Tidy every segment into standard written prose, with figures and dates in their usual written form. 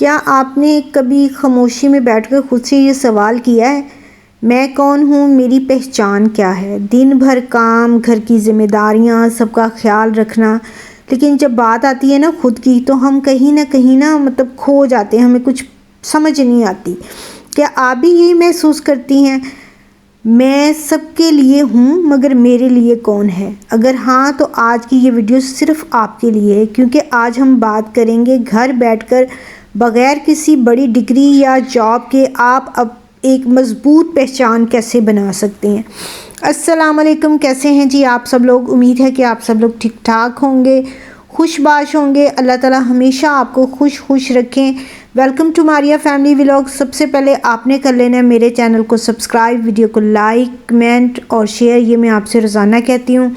کیا آپ نے کبھی خاموشی میں بیٹھ کر خود سے یہ سوال کیا ہے، میں کون ہوں، میری پہچان کیا ہے؟ دن بھر کام، گھر کی ذمہ داریاں، سب کا خیال رکھنا، لیکن جب بات آتی ہے نا خود کی، تو ہم کہیں نہ کھو جاتے ہیں، ہمیں کچھ سمجھ نہیں آتی۔ کیا آپ بھی یہی محسوس کرتی ہیں، میں سب کے لیے ہوں مگر میرے لیے کون ہے؟ اگر ہاں تو آج کی یہ ویڈیو صرف آپ کے لیے ہے، کیونکہ آج ہم بات کریں گے گھر بیٹھ کر بغیر کسی بڑی ڈگری یا جاب کے آپ اب ایک مضبوط پہچان کیسے بنا سکتے ہیں۔ السلام علیکم، کیسے ہیں جی آپ سب لوگ؟ امید ہے کہ آپ سب لوگ ٹھیک ٹھاک ہوں گے، خوش باش ہوں گے۔ اللہ تعالیٰ ہمیشہ آپ کو خوش رکھیں۔ Welcome to Maria family vlog. سب سے پہلے آپ نے کر لینا ہے میرے چینل کو سبسکرائب، ویڈیو کو لائک، کمنٹ اور شیئر، یہ میں آپ سے روزانہ کہتی ہوں۔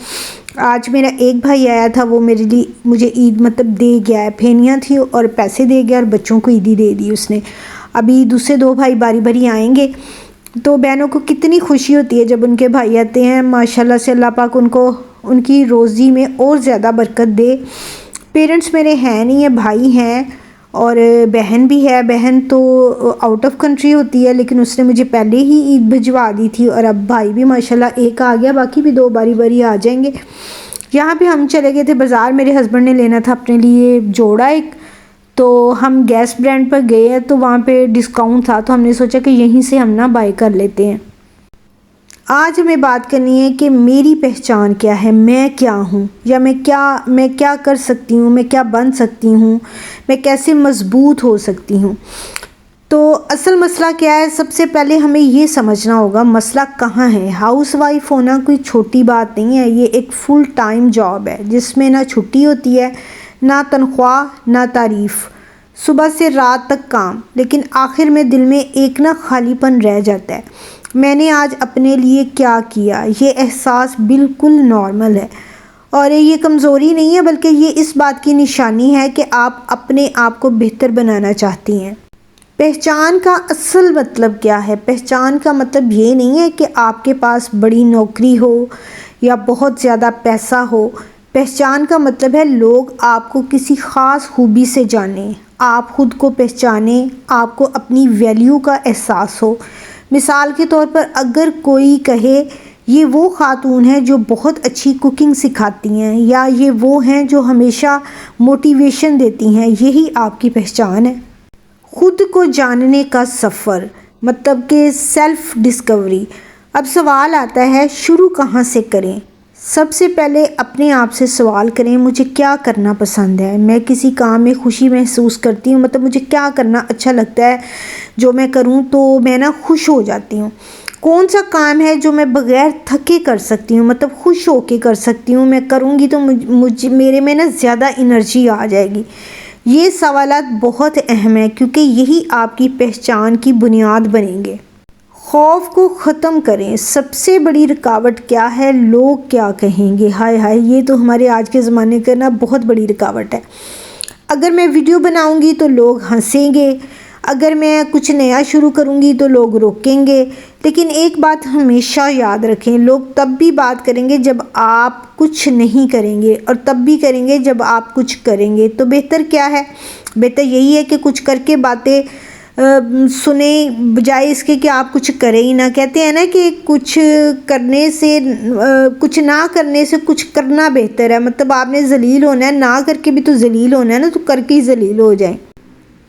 آج میرا ایک بھائی آیا تھا، وہ مجھے عید دے گیا ہے، پھینیاں تھی اور پیسے دے گیا اور بچوں کو عیدی دے دی اس نے۔ ابھی دوسرے دو بھائی باری باری آئیں گے، تو بہنوں کو کتنی خوشی ہوتی ہے جب ان کے بھائی آتے ہیں۔ ماشاءاللہ سے اللہ پاک ان کی روزی میں اور زیادہ برکت دے۔ پیرنٹس میرے ہیں نہیں ہیں، بھائی ہیں اور بہن بھی ہے۔ بہن تو آؤٹ آف کنٹری ہوتی ہے، لیکن اس نے مجھے پہلے ہی عید بھجوا دی تھی، اور اب بھائی بھی ماشاءاللہ ایک آ گیا، باقی بھی دو باری باری آ جائیں گے۔ یہاں پہ ہم چلے گئے تھے بازار، میرے ہسبینڈ نے لینا تھا اپنے لیے جوڑا ایک، تو ہم گیس برانڈ پر گئے ہیں، تو وہاں پہ ڈسکاؤنٹ تھا، تو ہم نے سوچا کہ یہیں سے ہم بائی کر لیتے ہیں۔ آج ہمیں بات کرنی ہے کہ میری پہچان کیا ہے، میں کیا ہوں، یا میں کیا کر سکتی ہوں، میں کیا بن سکتی ہوں، میں کیسے مضبوط ہو سکتی ہوں۔ تو اصل مسئلہ کیا ہے؟ سب سے پہلے ہمیں یہ سمجھنا ہوگا مسئلہ کہاں ہے۔ ہاؤس وائف ہونا کوئی چھوٹی بات نہیں ہے، یہ ایک فل ٹائم جاب ہے جس میں نہ چھٹی ہوتی ہے، نہ تنخواہ، نہ تعریف، صبح سے رات تک کام، لیکن آخر میں دل میں ایک خالی پن رہ جاتا ہے۔ میں نے آج اپنے لیے کیا کیا، یہ احساس بالکل نارمل ہے، اور یہ کمزوری نہیں ہے، بلکہ یہ اس بات کی نشانی ہے کہ آپ اپنے آپ کو بہتر بنانا چاہتی ہیں۔ پہچان کا اصل مطلب کیا ہے؟ پہچان کا مطلب یہ نہیں ہے کہ آپ کے پاس بڑی نوکری ہو یا بہت زیادہ پیسہ ہو۔ پہچان کا مطلب ہے لوگ آپ کو کسی خاص خوبی سے جانیں، آپ خود کو پہچانیں، آپ کو اپنی ویلیو کا احساس ہو۔ مثال کے طور پر اگر کوئی کہے یہ وہ خاتون ہیں جو بہت اچھی کوکنگ سکھاتی ہیں، یا یہ وہ ہیں جو ہمیشہ موٹیویشن دیتی ہیں، یہی آپ کی پہچان ہے۔ خود کو جاننے کا سفر، مطلب کہ سیلف ڈسکوری۔ اب سوال آتا ہے شروع کہاں سے کریں؟ سب سے پہلے اپنے آپ سے سوال کریں، مجھے کیا کرنا پسند ہے؟ میں کسی کام میں خوشی محسوس کرتی ہوں، مجھے کیا کرنا اچھا لگتا ہے، جو میں کروں تو میں خوش ہو جاتی ہوں۔ کون سا کام ہے جو میں بغیر تھکے کر سکتی ہوں، خوش ہو کے کر سکتی ہوں، میں کروں گی تو میرے میں زیادہ انرجی آ جائے گی۔ یہ سوالات بہت اہم ہیں، کیونکہ یہی آپ کی پہچان کی بنیاد بنیں گے۔ خوف کو ختم کریں۔ سب سے بڑی رکاوٹ کیا ہے؟ لوگ کیا کہیں گے۔ ہائے یہ تو ہمارے آج کے زمانے کا بہت بڑی رکاوٹ ہے۔ اگر میں ویڈیو بناؤں گی تو لوگ ہنسیں گے، اگر میں کچھ نیا شروع کروں گی تو لوگ روکیں گے۔ لیکن ایک بات ہمیشہ یاد رکھیں، لوگ تب بھی بات کریں گے جب آپ کچھ نہیں کریں گے، اور تب بھی کریں گے جب آپ کچھ کریں گے۔ تو بہتر کیا ہے؟ بہتر یہی ہے کہ کچھ کر کے باتیں سنیں، بجائے اس کے کہ آپ کچھ کریں ہی نہ۔ کہتے ہیں کہ کچھ نہ کرنے سے کچھ کرنا بہتر ہے۔ آپ نے ذلیل ہونا ہے، نہ کر کے بھی تو ذلیل ہونا ہے نا، تو کر کے ہی ذلیل ہو جائیں۔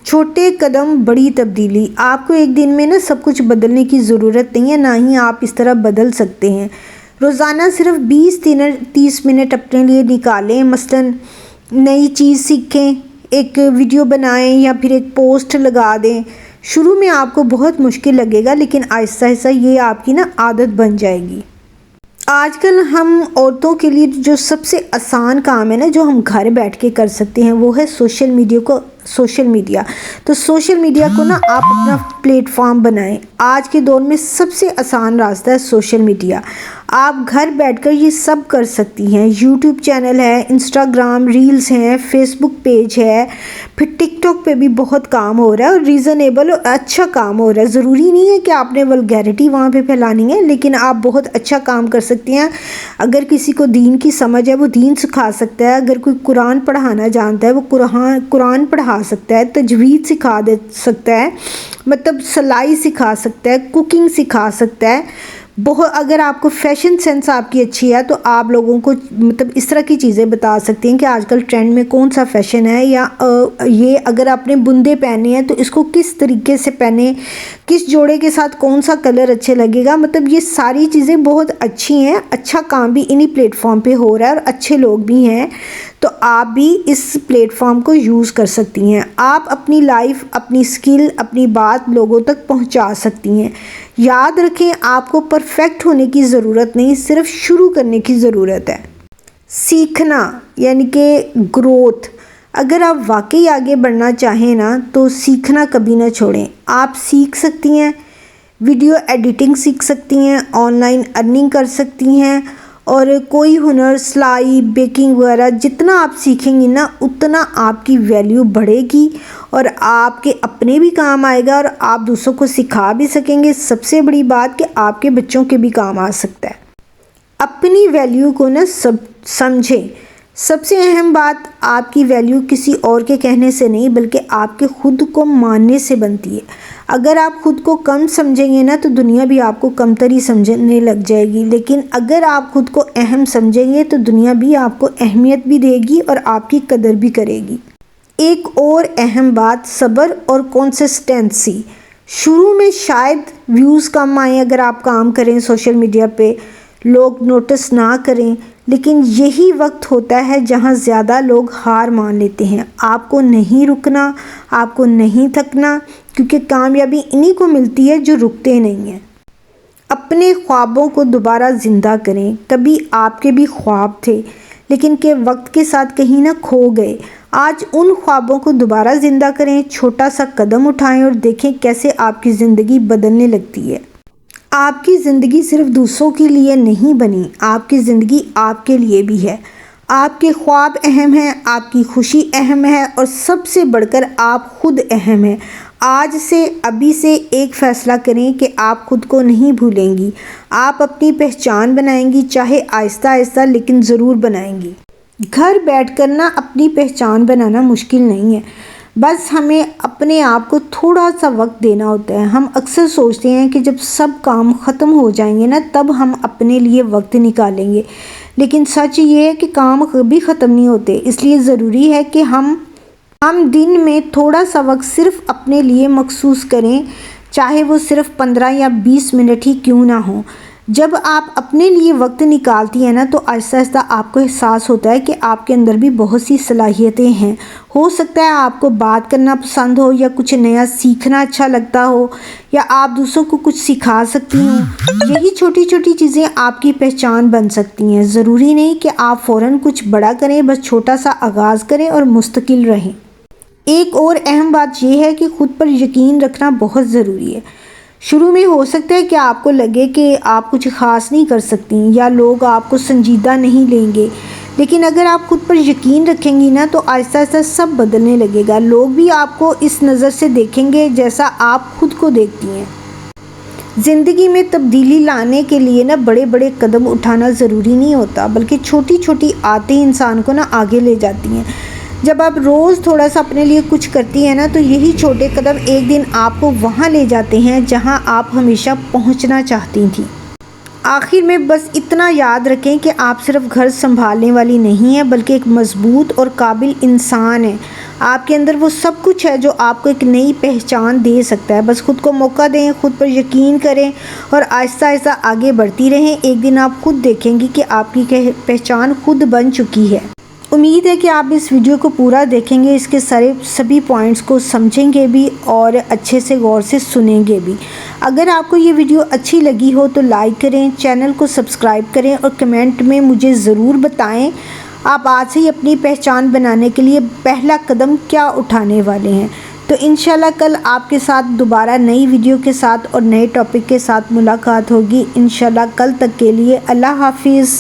چھوٹے قدم بڑی تبدیلی۔ آپ کو ایک دن میں سب کچھ بدلنے کی ضرورت نہیں ہے، نہ ہی آپ اس طرح بدل سکتے ہیں۔ روزانہ صرف 20-30 منٹ اپنے لیے نکالیں، مثلاً نئی چیز سیکھیں، ایک ویڈیو بنائیں، یا پھر ایک پوسٹ لگا دیں۔ شروع میں آپ کو بہت مشکل لگے گا، لیکن آہستہ آہستہ یہ آپ کی عادت بن جائے گی۔ آج کل ہم عورتوں کے لیے جو سب سے آسان کام ہے جو ہم گھر بیٹھ کے کر سکتے ہیں، وہ ہے سوشل میڈیا۔ تو سوشل میڈیا کو آپ اپنا پلیٹ فارم بنائیں۔ آج کے دور میں سب سے آسان راستہ ہے سوشل میڈیا۔ آپ گھر بیٹھ کر یہ سب کر سکتی ہیں۔ یوٹیوب چینل ہے، انسٹاگرام ریلز ہیں، فیس بک پیج ہے، پھر ٹک ٹاک پہ بھی بہت کام ہو رہا ہے، اور ریزنیبل اور اچھا کام ہو رہا ہے۔ ضروری نہیں ہے کہ آپ نے ولگیرٹی وہاں پہ پھیلانی ہے، لیکن آپ بہت اچھا کام کر سکتی ہیں۔ اگر کسی کو دین کی سمجھ ہے، وہ دین سکھا سکتا ہے۔ اگر کوئی قرآن پڑھانا جانتا ہے، وہ قرآن پڑھا پڑھا سکتا ہے، تجوید سکھا دے سکتا ہے، مطلب سلائی سکھا سکتا ہے، کوکنگ سکھا سکتا ہے۔ بہت اگر آپ کو فیشن سینس آپ کی اچھی ہے تو آپ لوگوں کو مطلب اس طرح کی چیزیں بتا سکتے ہیں کہ آج کل ٹرینڈ میں کون سا فیشن ہے، یا یہ اگر آپ نے بندے پہنے ہیں تو اس کو کس طریقے سے پہنے، کس جوڑے کے ساتھ کون سا کلر اچھے لگے گا۔ مطلب یہ ساری چیزیں بہت اچھی ہیں، اچھا کام بھی انہی پلیٹ فارم پہ ہو رہا ہے اور اچھے لوگ بھی ہیں، تو آپ بھی اس پلیٹ فارم کو یوز کر سکتی ہیں۔ آپ اپنی لائف، اپنی سکل، اپنی بات لوگوں تک پہنچا سکتی ہیں۔ یاد رکھیں، آپ کو پرفیکٹ ہونے کی ضرورت نہیں، صرف شروع کرنے کی ضرورت ہے۔ سیکھنا یعنی کہ گروتھ، اگر آپ واقعی آگے بڑھنا چاہیں نا تو سیکھنا کبھی نہ چھوڑیں۔ آپ سیکھ سکتی ہیں، ویڈیو ایڈیٹنگ سیکھ سکتی ہیں، آن لائن ارننگ کر سکتی ہیں، اور کوئی ہنر، سلائی، بیکنگ وغیرہ جتنا آپ سیکھیں گی نا اتنا آپ کی ویلیو بڑھے گی اور آپ کے اپنے بھی کام آئے گا اور آپ دوسروں کو سکھا بھی سکیں گے۔ سب سے بڑی بات کہ آپ کے بچوں کے بھی کام آ سکتا ہے۔ اپنی ویلیو کو نا سمجھیں۔ سب سے اہم بات، آپ کی ویلیو کسی اور کے کہنے سے نہیں بلکہ آپ کے خود کو ماننے سے بنتی ہے۔ اگر آپ خود کو کم سمجھیں گے نا تو دنیا بھی آپ کو کمتر ہی سمجھنے لگ جائے گی، لیکن اگر آپ خود کو اہم سمجھیں گے تو دنیا بھی آپ کو اہمیت بھی دے گی اور آپ کی قدر بھی کرے گی۔ ایک اور اہم بات، صبر اور کنسسٹنسی۔ شروع میں شاید ویوز کم آئیں، اگر آپ کام کریں سوشل میڈیا پہ لوگ نوٹس نہ کریں، لیکن یہی وقت ہوتا ہے جہاں زیادہ لوگ ہار مان لیتے ہیں۔ آپ کو نہیں رکنا، آپ کو نہیں تھکنا، کیونکہ کامیابی انہی کو ملتی ہے جو رکتے نہیں ہیں۔ اپنے خوابوں کو دوبارہ زندہ کریں۔ کبھی آپ کے بھی خواب تھے لیکن کہ وقت کے ساتھ کہیں نہ کھو گئے۔ آج ان خوابوں کو دوبارہ زندہ کریں، چھوٹا سا قدم اٹھائیں اور دیکھیں کیسے آپ کی زندگی بدلنے لگتی ہے۔ آپ کی زندگی صرف دوسروں کے لیے نہیں بنی، آپ کی زندگی آپ کے لیے بھی ہے۔ آپ کے خواب اہم ہیں، آپ کی خوشی اہم ہے، اور سب سے بڑھ کر آپ خود اہم ہیں۔ آج سے، ابھی سے ایک فیصلہ کریں کہ آپ خود کو نہیں بھولیں گی۔ آپ اپنی پہچان بنائیں گی، چاہے آہستہ آہستہ لیکن ضرور بنائیں گی۔ گھر بیٹھ کر نا اپنی پہچان بنانا مشکل نہیں ہے، بس ہمیں اپنے آپ کو تھوڑا سا وقت دینا ہوتا ہے۔ ہم اکثر سوچتے ہیں کہ جب سب کام ختم ہو جائیں گے نا تب ہم اپنے لیے وقت نکالیں گے، لیکن سچ یہ ہے کہ کام کبھی ختم نہیں ہوتے۔ اس لیے ضروری ہے کہ ہم دن میں تھوڑا سا وقت صرف اپنے لیے مخصوص کریں، چاہے وہ صرف 15 یا 20 منٹ ہی کیوں نہ ہوں۔ جب آپ اپنے لیے وقت نکالتی ہیں نا تو آہستہ آہستہ آپ کو احساس ہوتا ہے کہ آپ کے اندر بھی بہت سی صلاحیتیں ہیں۔ ہو سکتا ہے آپ کو بات کرنا پسند ہو، یا کچھ نیا سیکھنا اچھا لگتا ہو، یا آپ دوسروں کو کچھ سکھا سکتی ہوں۔ یہی چھوٹی چھوٹی چیزیں آپ کی پہچان بن سکتی ہیں۔ ضروری نہیں کہ آپ فوراً کچھ بڑا کریں، بس چھوٹا سا آغاز کریں اور مستقل رہیں۔ ایک اور اہم بات یہ ہے کہ خود پر یقین رکھنا بہت ضروری ہے۔ شروع میں ہو سکتا ہے کہ آپ کو لگے کہ آپ کچھ خاص نہیں کر سکتی یا لوگ آپ کو سنجیدہ نہیں لیں گے، لیکن اگر آپ خود پر یقین رکھیں گی نا تو آہستہ آہستہ سب بدلنے لگے گا۔ لوگ بھی آپ کو اس نظر سے دیکھیں گے جیسا آپ خود کو دیکھتی ہیں۔ زندگی میں تبدیلی لانے کے لیے نا بڑے بڑے قدم اٹھانا ضروری نہیں ہوتا، بلکہ چھوٹی چھوٹی عادتیں انسان کو نا آگے لے جاتی ہیں۔ جب آپ روز تھوڑا سا اپنے لیے کچھ کرتی ہیں نا تو یہی چھوٹے قدم ایک دن آپ کو وہاں لے جاتے ہیں جہاں آپ ہمیشہ پہنچنا چاہتی تھیں۔ آخر میں بس اتنا یاد رکھیں کہ آپ صرف گھر سنبھالنے والی نہیں ہیں بلکہ ایک مضبوط اور قابل انسان ہیں۔ آپ کے اندر وہ سب کچھ ہے جو آپ کو ایک نئی پہچان دے سکتا ہے۔ بس خود کو موقع دیں، خود پر یقین کریں اور آہستہ آہستہ آگے بڑھتی رہیں۔ ایک دن آپ خود دیکھیں گی کہ آپ کی پہچان خود بن چکی ہے۔ امید ہے کہ آپ اس ویڈیو کو پورا دیکھیں گے، اس کے سبھی پوائنٹس کو سمجھیں گے بھی اور اچھے سے غور سے سنیں گے بھی۔ اگر آپ کو یہ ویڈیو اچھی لگی ہو تو لائک کریں، چینل کو سبسکرائب کریں اور کمنٹ میں مجھے ضرور بتائیں آپ آج سے ہی اپنی پہچان بنانے کے لیے پہلا قدم کیا اٹھانے والے ہیں۔ تو انشاءاللہ کل آپ کے ساتھ دوبارہ نئی ویڈیو کے ساتھ اور نئے ٹاپک کے ساتھ ملاقات ہوگی۔ انشاءاللہ کل تک کے لیے اللہ حافظ۔